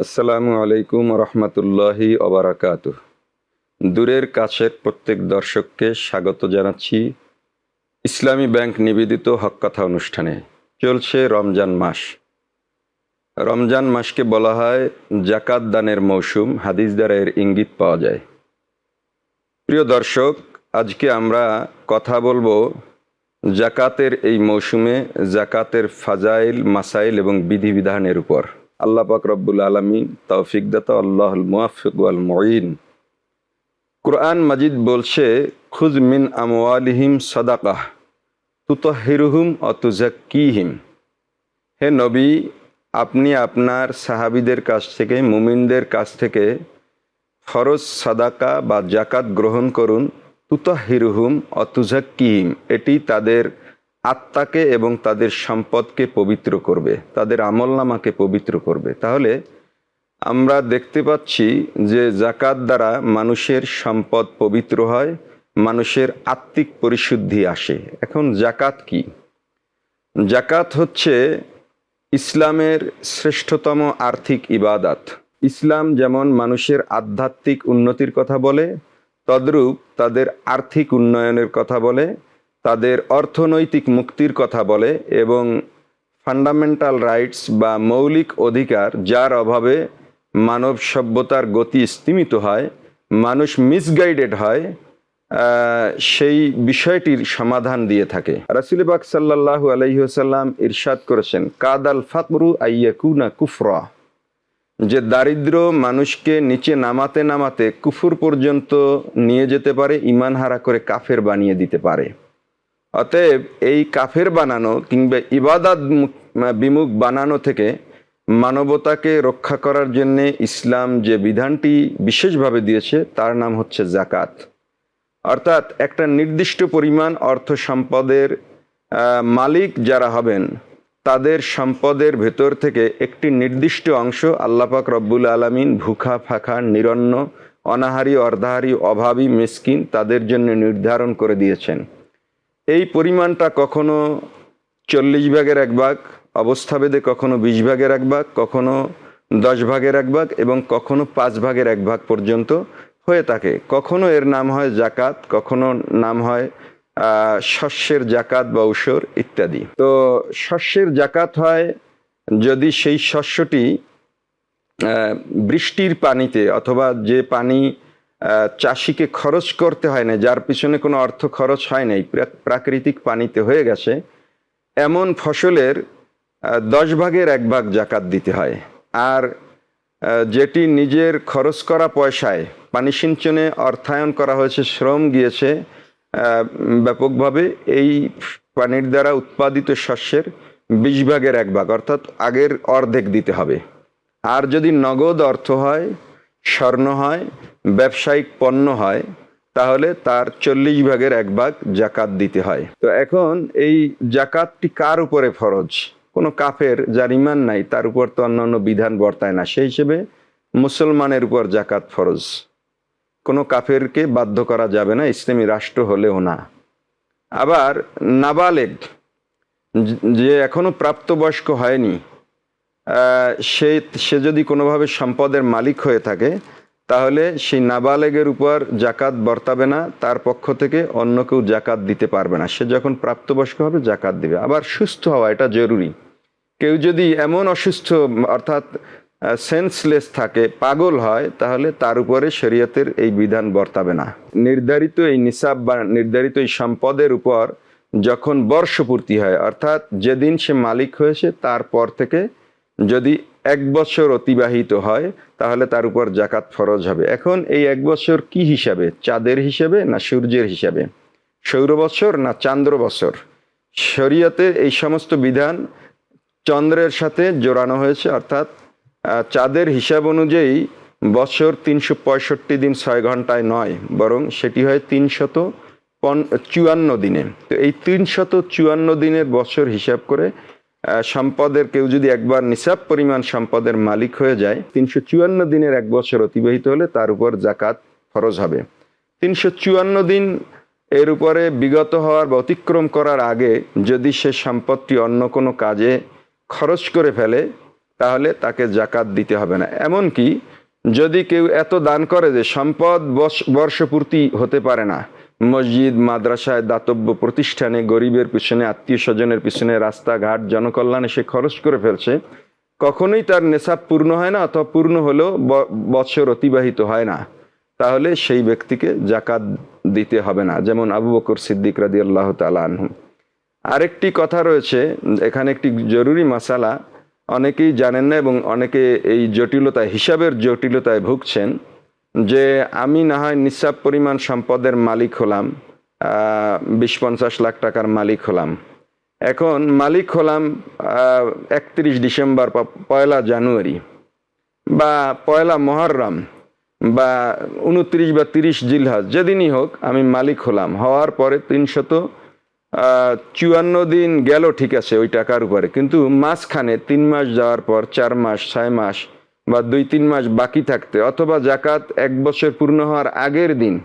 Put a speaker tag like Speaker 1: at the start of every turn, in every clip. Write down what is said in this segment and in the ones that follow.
Speaker 1: আসসালামু আলাইকুম রহমতুল্লাহি ওবারাকাতুহ। দূরের কাছের প্রত্যেক দর্শককে স্বাগত জানাচ্ছি ইসলামী ব্যাংক নিবেদিত হক কথা অনুষ্ঠানে। চলছে রমজান মাস। রমজান মাসকে বলা হয় জাকাত দানের মৌসুম, হাদিস দ্বারা এর ইঙ্গিত পাওয়া যায়। প্রিয় দর্শক, আজকে আমরা কথা বলবো জাকাতের এই মৌসুমে জাকাতের ফাজাইল, মাসাইল এবং বিধিবিধানের উপর। আল্লাহ পাক রব্বুল আলামিন তৌফিক দাতা, আল্লাহুল মুওয়াফফিক ওয়াল মুঈন। কুরআন মাজিদ বলছে, খুয মিন আমওয়ালিহিম সাদাকাহ তুতাহহিরুহুম ওয়া তুযাক্কিহিম। হে নবী, আপনি আপনার সাহাবীদের কাছ থেকে, মুমিনদের কাছ থেকে ফরজ সাদাকা বা জাকাত গ্রহণ করুন। তুতাহহিরুহুম ওয়া তুযাক্কিহিম, এটি তাদের আত্মাকে এবং তাদের সম্পদকে পবিত্র করবে, তাদের আমলনামাকে পবিত্র করবে। তাহলে আমরা দেখতে পাচ্ছি যে জাকাত দ্বারা মানুষের সম্পদ পবিত্র হয়, মানুষের আত্মিক পরিশুদ্ধি আসে। এখন জাকাত কি? জাকাত হচ্ছে ইসলামের শ্রেষ্ঠতম আর্থিক ইবাদত। ইসলাম যেমন মানুষের আধ্যাত্মিক উন্নতির কথা বলে, তদ্রূপ তাদের আর্থিক উন্নয়নের কথা বলে, তাদের অর্থনৈতিক মুক্তির কথা বলে এবং ফান্ডামেন্টাল রাইটস বা মৌলিক অধিকার, যার অভাবে মানব সভ্যতার গতি স্তিমিত হয়, মানুষ মিসগাইডেড হয়, সেই বিষয়টির সমাধান দিয়ে থাকে। রাসূল পাক সাল্লাল্লাহু আলাইহি ওয়াসাল্লাম ইরশাদ করেছেন, কাদাল ফাকরু আইয়াকুনা কুফরা, যে দারিদ্র মানুষকে নিচে নামাতে নামাতে কুফর পর্যন্ত নিয়ে যেতে পারে, ঈমান হারা করে কাফের বানিয়ে দিতে পারে। অতএব এই কাফের বানানো কিংবা ইবাদত বিমুখ বানানো থেকে মানবতাকে রক্ষা করার জন্যে ইসলাম যে বিধানটি বিশেষভাবে দিয়েছে তার নাম হচ্ছে জাকাত। অর্থাৎ একটা নির্দিষ্ট পরিমাণ অর্থ সম্পদের মালিক যারা হবেন, তাদের সম্পদের ভেতর থেকে একটি নির্দিষ্ট অংশ আল্লাহ পাক রব্বুল আলামিন ভুখা ফাঁকা, নিরন্ন, অনাহারী, অর্ধাহারী, অভাবী, মিসকিন তাদের জন্য নির্ধারণ করে দিয়েছেন। এই পরিমাণটা কখনো 40 ভাগের 1 ভাগ, অবস্থাভেদে কখনো 20 ভাগের 1 ভাগ, কখনো 10 ভাগের 1 ভাগ এবং কখনো 5 ভাগের 1 ভাগ পর্যন্ত হয়ে থাকে। কখনো এর নাম হয় জাকাত, কখনো নাম হয় শস্যের জাকাত বা উসর ইত্যাদি। তো শস্যের জাকাত হয় যদি সেই শস্যটি বৃষ্টির পানিতে, অথবা যে পানি চাষিকে খরচ করতে হয় না, যার পিছনে কোনো অর্থ খরচ হয় নাই, প্রাকৃতিক পানিতে হয়ে গেছে, এমন ফসলের 10 ভাগের 1 ভাগ জাকাত দিতে হয়। আর যেটি নিজের খরচ করা পয়সায় পানি সিঞ্চনে অর্থায়ন করা হয়েছে, শ্রম গিয়েছে ব্যাপকভাবে, এই পানির দ্বারা উৎপাদিত শস্যের 20 ভাগের 1 ভাগ, অর্থাৎ আগের অর্ধেক দিতে হবে। আর যদি নগদ অর্থ হয়, স্বর্ণ হয়, ব্যবসায়িক পণ্য হয়, তাহলে তার 40 ভাগের 1 ভাগ জাকাত দিতে হয়। তো এখন এই জাকাতটি কার উপরে ফরজ? কোনো কাফের যার ঈমান নাই তার উপর তো অন্যান্য বিধান বর্তায় না, সেই হিসেবে মুসলমানের উপর জাকাত ফরজ। কোনো কাফেরকে বাধ্য করা যাবে না, ইসলামী রাষ্ট্র হলেও না। আবার নাবালেগ, যে এখনো প্রাপ্তবয়স্ক হয়নি, সে যদি কোনোভাবে সম্পদের মালিক হয়ে থাকে, তাহলে সেই নাবালেগের উপর জাকাত বর্তাবে না, তার পক্ষ থেকে অন্য কেউ জাকাত দিতে পারবে না। সে যখন প্রাপ্তবয়স্ক হবে জাকাত দিবে। আবার সুস্থ হওয়া, এটা জরুরি। কেউ যদি এমন অসুস্থ অর্থাৎ সেন্সলেস থাকে, পাগল হয়, তাহলে তার উপরে শরীয়তের এই বিধান বর্তাবে না। নির্ধারিত এই নিসাব বা নির্ধারিত এই সম্পদের উপর যখন বর্ষপূর্তি হয়, অর্থাৎ যেদিন সে মালিক হয়েছে তারপর থেকে যদি 1 বছর অতিবাহিত হয়, তাহলে তার উপর জাকাত ফরজ হবে। এখন এই 1 বছর কি হিসাবে? চাঁদের হিসাবে না সূর্যের হিসাবে? সৌর বছর না চান্দ্র বছর? শরীয়তে এই সমস্ত বিধান চন্দ্রের সাথে জোড়ানো হয়েছে, অর্থাৎ চাঁদের হিসাব অনুযায়ী বছর 365 দিন 6 ঘন্টায় নয়, বরং সেটি হয় 354 দিনে। তো এই 354 দিনের বছর হিসাব করে সম্পদের কেউ যদি একবার নিসাব পরিমাণ সম্পদের মালিক হয়ে যায়, 354 দিনের 1 বছর অতিবাহিত হলে তার উপর জাকাত ফরজ হবে। 354 দিন এর উপরে বিগত হওয়ার বা অতিক্রম করার আগে যদি সে সম্পদটি অন্য কোনো কাজে খরচ করে ফেলে, তাহলে তাকে জাকাত দিতে হবে না। এমনকি যদি কেউ এত দান করে যে সম্পদ বর্ষপূর্তি হতে পারে না, মসজিদ, মাদ্রাসায়, দাতব্য প্রতিষ্ঠানে, গরিবের পিছনে, আত্মীয় স্বজনের পিছনে, রাস্তাঘাট, জনকল্যাণে সে খরচ করে ফেলছে, কখনোই তার নেশাব পূর্ণ হয় না, অথবা পূর্ণ হলেও বছর অতিবাহিত হয় না, তাহলে সেই ব্যক্তিকে জাকাত দিতে হবে না। যেমন আবু বকর সিদ্দিক রাদিয়াল্লাহু তাআলা আনহু। আরেকটি কথা রয়েছে এখানে, একটি জরুরি মাসালা অনেকেই জানেন না এবং অনেকে এই জটিলতায়, হিসাবের জটিলতায় ভুগছেন, যে আমি না হয় নিসাব পরিমাণ সম্পদের মালিক হলাম, 20-50 লাখ টাকার মালিক হলাম, এখন মালিক হলাম 31 ডিসেম্বর বা 1 জানুয়ারি বা 1 মুহররম বা 29 বা 30 জিলহজ, যেদিনই হোক আমি মালিক হলাম। হওয়ার পরে 354 দিন গেল, ঠিক আছে, ওই টাকার উপরে, কিন্তু মাঝখানে 3 মাস যাওয়ার পর 4 মাস, 6 মাস বা 2-3 মাস বাকি থাকতে, অথবা জাকাত 1 বছর পূর্ণ হওয়ার আগের দিন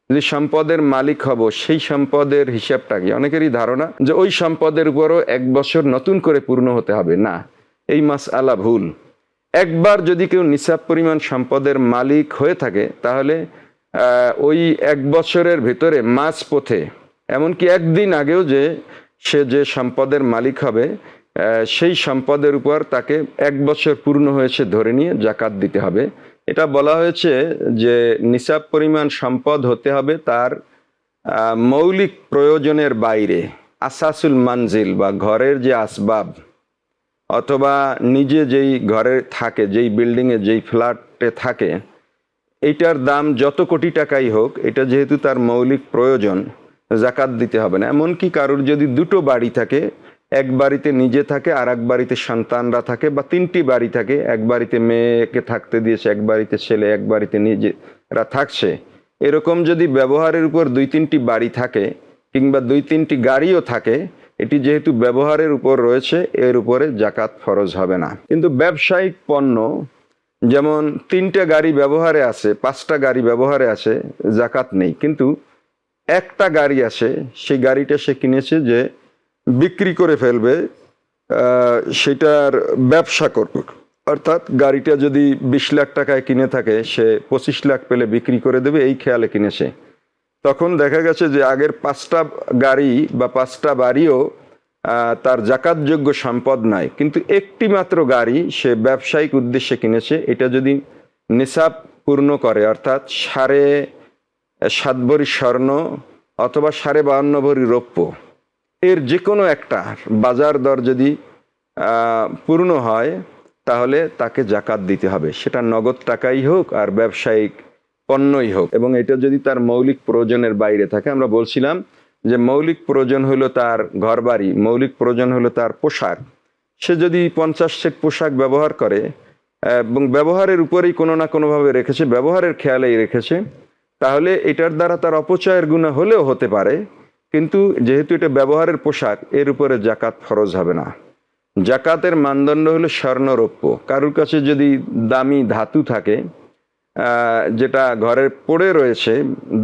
Speaker 1: যে সম্পদের মালিক হব, সেই সম্পদের হিসাবটা কি? অনেকেরই ধারণা যে ওই সম্পদের উপরও 1 বছর নতুন করে পূর্ণ হতে হবে। না, এই মাসআলা ভুল। একবার যদি কেউ নিসাব পরিমাণ সম্পদের মালিক হয়ে থাকে, তাহলে ওই 1 বছরের ভিতরে মাঝপথে, এমনকি একদিন আগেও সে যে সম্পদের মালিক হবে, সেই সম্পদের উপর তাকে 1 বছর পূর্ণ হয়েছে ধরে নিয়ে জাকাত দিতে হবে। এটা বলা হয়েছে যে নিসাব পরিমাণ সম্পদ হতে হবে তার মৌলিক প্রয়োজনের বাইরে, আসাসুল মানজিল বা ঘরের যে আসবাব, অথবা নিজে যেই ঘরে থাকে, যেই বিল্ডিংয়ে, যেই ফ্ল্যাটে থাকে, এইটার দাম যত কোটি টাকাই হোক, এটা যেহেতু তার মৌলিক প্রয়োজন, জাকাত দিতে হবে না। এমনকি কারোর যদি 2টো বাড়ি থাকে, এক বাড়িতে নিজে থাকে, আর এক বাড়িতে সন্তানরা থাকে, বা 3টি বাড়ি থাকে, এক বাড়িতে মেয়েকে থাকতে দিয়েছে, এক বাড়িতে ছেলে, এক বাড়িতে নিজেরা থাকছে, এরকম যদি ব্যবহারের উপর 2-3টি বাড়ি থাকে, কিংবা 2-3টি গাড়িও থাকে, এটি যেহেতু ব্যবহারের উপর রয়েছে, এর উপরে জাকাত ফরজ হবে না। কিন্তু ব্যবসায়িক পণ্য, যেমন 3টে গাড়ি ব্যবহারে আছে, 5টা গাড়ি ব্যবহারে আছে, জাকাত নেই। কিন্তু একটা গাড়ি আছে, সেই গাড়িটা সে কিনেছে যে বিক্রি করে ফেলবে, সেটার ব্যবসা করবে, অর্থাৎ গাড়িটা যদি 20 লাখ টাকায় কিনে থাকে, সে 25 লাখ পেলে বিক্রি করে দেবে, এই খেয়ালে কিনেছে। তখন দেখা গেছে যে আগের 5টা গাড়ি বা 5টা বাড়িও তার জাকাতযোগ্য সম্পদ নাই, কিন্তু একটি মাত্র গাড়ি সে ব্যবসায়িক উদ্দেশ্যে কিনেছে। এটা যদি নিসাব পূর্ণ করে, অর্থাৎ 7.5 ভরি স্বর্ণ অথবা 52.5 ভরি রৌপ্য, এর যে কোনো একটা বাজার দর যদি পূর্ণ হয়, তাহলে তাকে জাকাত দিতে হবে, সেটা নগদ টাকাই হোক আর ব্যবসায়িক পণ্যই হোক। এবং এটা যদি তার মৌলিক প্রয়োজনের বাইরে থাকে, আমরা বলছিলাম যে মৌলিক প্রয়োজন হলো তার ঘরবাড়ি, মৌলিক প্রয়োজন হলো তার পোশাক। সে যদি 50 সেট পোশাক ব্যবহার করে এবং ব্যবহারের উপরেই কোনো না কোনোভাবে রেখেছে, ব্যবহারের খেয়ালেই রেখেছে, তাহলে এটার দ্বারা তার অপচয়ের গুনাহ হলেও হতে পারে, কিন্তু যেহেতু এটা ব্যবহারের পোশাক, এর উপরে জাকাত ফরজ হবে না। জাকাতের মানদণ্ড হলো স্বর্ণ, রৌপ্য। কারোর কাছে যদি দামি ধাতু থাকে, যেটা ঘরে পড়ে রয়েছে,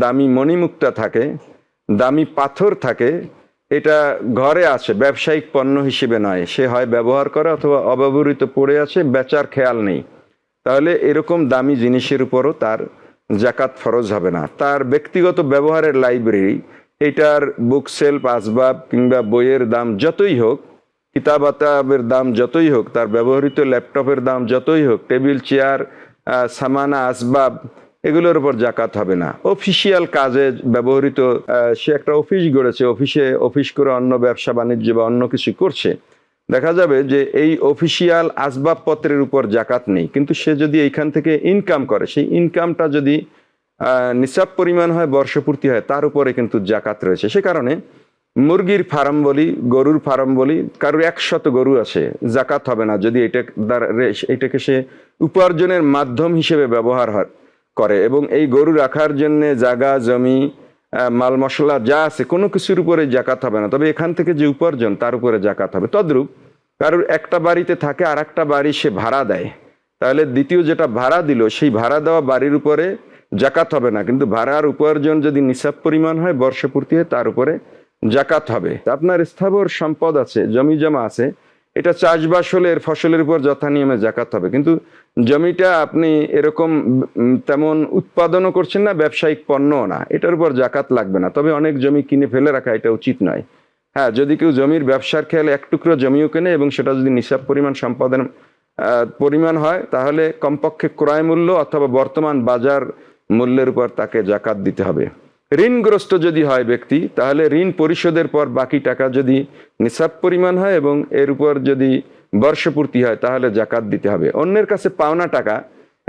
Speaker 1: দামি মণিমুক্তা থাকে, দামি পাথর থাকে, এটা ঘরে আছে, ব্যবসায়িক পণ্য হিসেবে নয়, সে হয় ব্যবহার করে অথবা অব্যবহৃত পড়ে আছে, বেচার খেয়াল নেই, তাহলে এরকম দামি জিনিসের উপরও তার জাকাত ফরজ হবে না। তার ব্যক্তিগত ব্যবহারের লাইব্রেরি, এটার বুক সেলফ, আসবাব কিংবা বইয়ের দাম যতই হোক, কিতাবাতের দাম যতই হোক, তার ব্যবহৃত ল্যাপটপের দাম যতই হোক, টেবিল, চেয়ার, সামানা, আসবাব, এগুলোর উপর জাকাত হবে না। অফিসিয়াল কাজে ব্যবহৃত, সে একটা অফিস গড়েছে, অফিস করে অন্য ব্যবসা বাণিজ্য বা অন্য কিছু করছে, দেখা যাবে যে এই অফিসিয়াল আসবাবপত্রের উপর জাকাত নেই, কিন্তু সে যদি এইখান থেকে ইনকাম করে, সেই ইনকামটা যদি নিসাব পরিমাণ হয়, বর্ষপূর্তি হয়, তার উপরে কিন্তু জাকাত রয়েছে। সে কারণে মুরগির ফার্ম বলি, গরুর ফার্ম বলি, কারোর 100 গরু আছে, জাকাত হবে না যদি এটাকে সে উপার্জনের মাধ্যম হিসেবে ব্যবহার করে, এবং এই গরু রাখার জন্য জায়গা, জমি, মাল মশলা যা আছে, কোনো কিছুর উপরে জাকাত হবে না। তবে এখান থেকে যে উপার্জন, তার উপরে জাকাত হবে। তদ্রূপ কারোর একটা বাড়িতে থাকে, আর একটা বাড়ি সে ভাড়া দেয়, তাহলে দ্বিতীয় যেটা ভাড়া দিল, সেই ভাড়া দেওয়া বাড়ির উপরে জাকাত হবে না, কিন্তু ভাড়ার উপার্জন যদি নিসাব পরিমাণ হয়, বর্ষপূর্তি হয়, তার উপরে জাকাত হবে। আপনার স্থাবর সম্পদ আছে, জমি জমা আছে, এটা চাষবাস হলে এর ফসলের উপর যথা নিয়মে জাকাত হবে, কিন্তু জমিটা আপনি এরকম তেমন উৎপাদনও করছেন না, ব্যবসায়িক পণ্যও না, এটার উপর জাকাত লাগবে না। তবে অনেক জমি কিনে ফেলে রাখা এটা উচিত নয়। হ্যাঁ, যদি কেউ জমির ব্যবসার খেয়ালে এক টুকরো জমিও কেনে এবং সেটা যদি নিসাব পরিমাণ সম্পাদন পরিমাণ হয়, তাহলে কমপক্ষে ক্রয় মূল্য অথবা বর্তমান বাজার মূল্যের উপর তাকে জাকাত দিতে হবে। ঋণগ্রস্ত যদি হয় ব্যক্তি, তাহলে ঋণ পরিশোধের পর বাকি টাকা যদি নিসাব পরিমাণ হয় এবং এর উপর যদি বর্ষপূর্তি হয়, তাহলে জাকাত দিতে হবে। অন্যের কাছে পাওনা টাকা,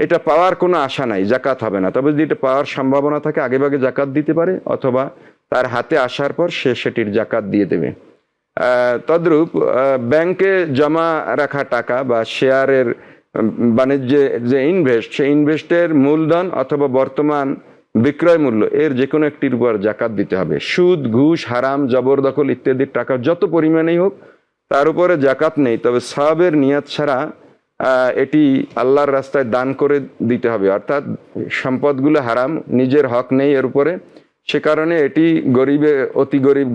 Speaker 1: এটা পাওয়ার কোনো আশা নাই, জাকাত হবে না। তবে যদি এটা পাওয়ার সম্ভাবনা থাকে, আগেভাগে জাকাত দিতে পারে, অথবা তার হাতে আসার পর সে সেটির জাকাত দিয়ে দেবে। তদ্রূপ ব্যাংকে জমা রাখা টাকা বা শেয়ারের বাণিজ্যে যে ইনভেস্ট, সেই ইনভেস্টের মূলধন অথবা বর্তমান বিক্রয় মূল্য, এর যে কোনো একটির উপর জাকাত দিতে হবে। সুদ, ঘুষ, হারাম, জবরদখল ইত্যাদির টাকা যত পরিমাণেই হোক, তার উপরে জাকাত নেই। তবে সওয়াবের নিয়াত ছাড়া এটি আল্লাহর রাস্তায় দান করে দিতে হবে। অর্থাৎ সম্পদগুলো হারাম, নিজের হক নেই এর উপরে, সে কারণে এটি গরিবে, অতি গরিব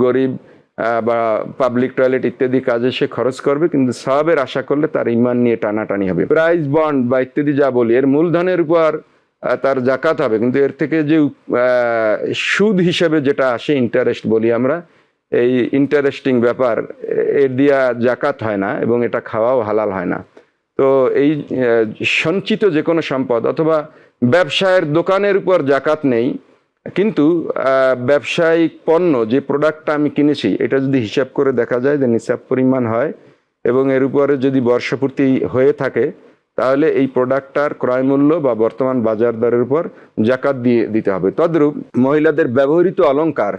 Speaker 1: বা পাবলিক টয়লেট ইত্যাদি কাজে সে খরচ করবে, কিন্তু সওয়াবের আশা করলে তার ঈমান নিয়ে টানাটানি হবে। প্রাইজ বন্ড বা ইত্যাদি যা বলি, এর মূলধনের উপর তার জাকাত হবে, কিন্তু এর থেকে যে সুদ হিসেবে যেটা আসে, ইন্টারেস্ট বলি আমরা, এই ইন্টারেস্টিং ব্যাপার, এর দিয়া জাকাত হয় না এবং এটা খাওয়াও হালাল হয় না। তো এই সঞ্চিত যে কোনো সম্পদ অথবা ব্যবসায়ের দোকানের উপর জাকাত নেই, কিন্তু ব্যবসায়িক পণ্য যে প্রোডাক্টটা আমি কিনেছি, এটা যদি হিসাব করে দেখা যায় যে নিসাব পরিমাণ হয় এবং এর উপরে যদি বর্ষপূর্তি হয়ে থাকে, তাহলে এই প্রোডাক্টটার ক্রয় মূল্য বা বর্তমান বাজার দরের উপর জাকাত দিয়ে দিতে হবে। তদ্রূপ মহিলাদের ব্যবহৃত অলংকার,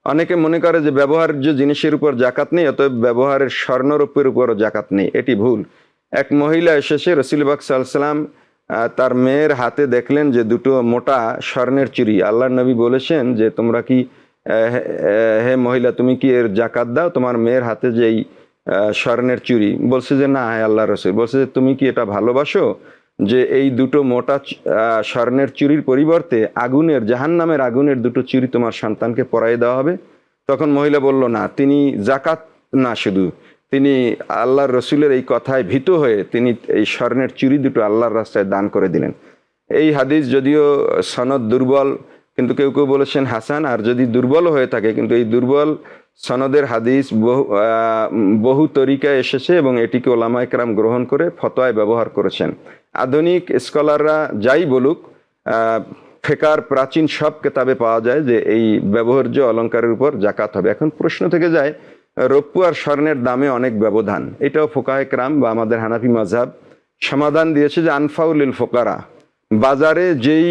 Speaker 1: অনেকে মনে করে যে ব্যবহার্য জিনিসের উপর জাকাত নেই, অতএব ব্যবহারের স্বর্ণরূপের উপরও জাকাত নেই। এটি ভুল। এক মহিলা এসেছে, রাসূল পাক সাল্লাল্লাহু আলাইহি ওয়াসাল্লাম তার মেয়ের হাতে দেখলেন যে দুটো মোটা স্বর্ণের চুড়ি। আল্লাহর নবী বলেছেন যে তোমরা কি, হে মহিলা, তুমি কি এর জাকাত দাও, তোমার মেয়ের হাতে যে এই স্বর্ণের চুড়ি? বলছে যে না, হে আল্লাহর রাসূল। বলছে যে তুমি কি এটা ভালোবাসো যে এই দুটো মোটা স্বর্ণের চুড়ির পরিবর্তে আগুনের, জাহান্নামের আগুনের দুটো চুড়ি তোমার সন্তানকে পরাই দেওয়া হবে? তখন মহিলা বলল না, তিনি জাকাত না, শুধু তিনি আল্লাহর রসুলের এই কথায় ভীত হয়ে তিনি এই স্বর্ণের চুড়ি দুটো আল্লাহর রাস্তায় দান করে দিলেন। এই হাদিস যদিও সনদ দুর্বল, কিন্তু কেউ কেউ বলেছেন হাসান। আর যদি দুর্বল হয়ে থাকে, কিন্তু এই দুর্বল সনদের হাদিস বহু তরিকায় এসেছে এবং এটিকে ওলামা ইকরাম গ্রহণ করে ফতোয়ায় ব্যবহার করেছেন। আধুনিক স্কলাররা যাই বলুক, ফেকার প্রাচীন সব কেতাবে পাওয়া যায় যে এই ব্যবহার্য অলঙ্কারের উপর জাকাত হবে। এখন প্রশ্ন থেকে যায়, রৌপ্য আর স্বর্ণের দামে অনেক ব্যবধান, এটাও ফোকাহে কেরাম বা আমাদের হানাফি মাযহাব সমাধান দিয়েছে যে আনফাউলিল ফোকারা, বাজারে যেই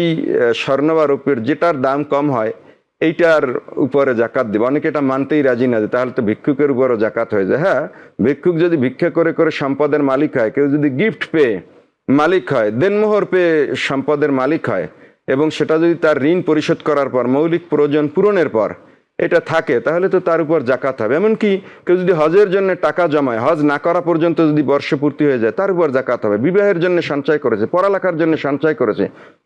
Speaker 1: স্বর্ণ বা রৌপ্যের যেটার দাম কম হয়, এইটার উপরে জাকাত দেবে। অনেকে এটা মানতেই রাজি না, যে তাহলে তো ভিক্ষুকের উপরও জাকাত হয়ে যায়। হ্যাঁ, ভিক্ষুক যদি ভিক্ষা করে করে সম্পদের মালিক হয়, কেউ যদি গিফট পেয়ে মালিক হয়, দেনমোহর পেয়ে সম্পদের মালিক হয়, এবং সেটা যদি তার ঋণ পরিশোধ করার পর, মৌলিক প্রয়োজন পূরণের পর এটা থাকে, তাহলে তো তার উপর জাকাত হবে। এমনকি কেউ যদি হজের জন্য টাকা জমায়, হজ না করা পর্যন্ত যদি বর্ষপূর্তি হয়ে যায়, তার উপর জাকাত হবে। বিবাহের জন্য সঞ্চয় করেছে, পড়ালেখার জন্য সঞ্চয় করেছে,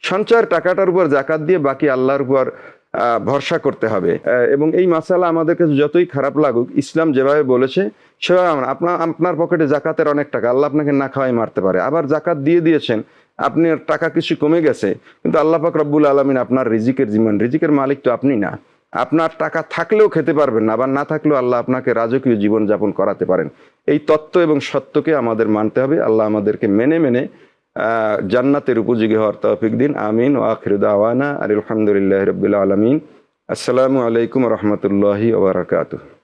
Speaker 1: সঞ্চয়ের টাকাটার উপর জাকাত দিয়ে বাকি আল্লাহর উপর ভরসা করতে হবে। এবং এই মাসালা আমাদের কাছে যতই খারাপ লাগুক, ইসলাম যেভাবে বলেছে সেভাবে আপনার পকেটে জাকাতের অনেক টাকা, আল্লাহ আপনাকে না খাওয়াই মারতে পারে। আবার জাকাত দিয়ে দিয়েছেন, আপনার টাকা কিছু কমে গেছে, কিন্তু আল্লাহ পাক রব্বুল আলামিন আপনার রিজিকের জিম্মান, রিজিকের মালিক তো আপনি না। আপনার টাকা থাকলেও খেতে পারবেন না, আবার না থাকলেও আল্লাহ আপনাকে রাজকীয় জীবন যাপন করাতে পারেন। এই তত্ত্ব এবং সত্যকে আমাদের মানতে হবে। আল্লাহ আমাদেরকে মেনে মেনে জান্নাতের উপযোগী হওয়ার তৌফিক দিন। আমিন। ওয়া আখিরু দাওয়ানা আলহামদুলিল্লাহি রাব্বিল আলামিন। আসসালামু আলাইকুম ওয়া রাহমাতুল্লাহি ওয়া বারাকাতুহু।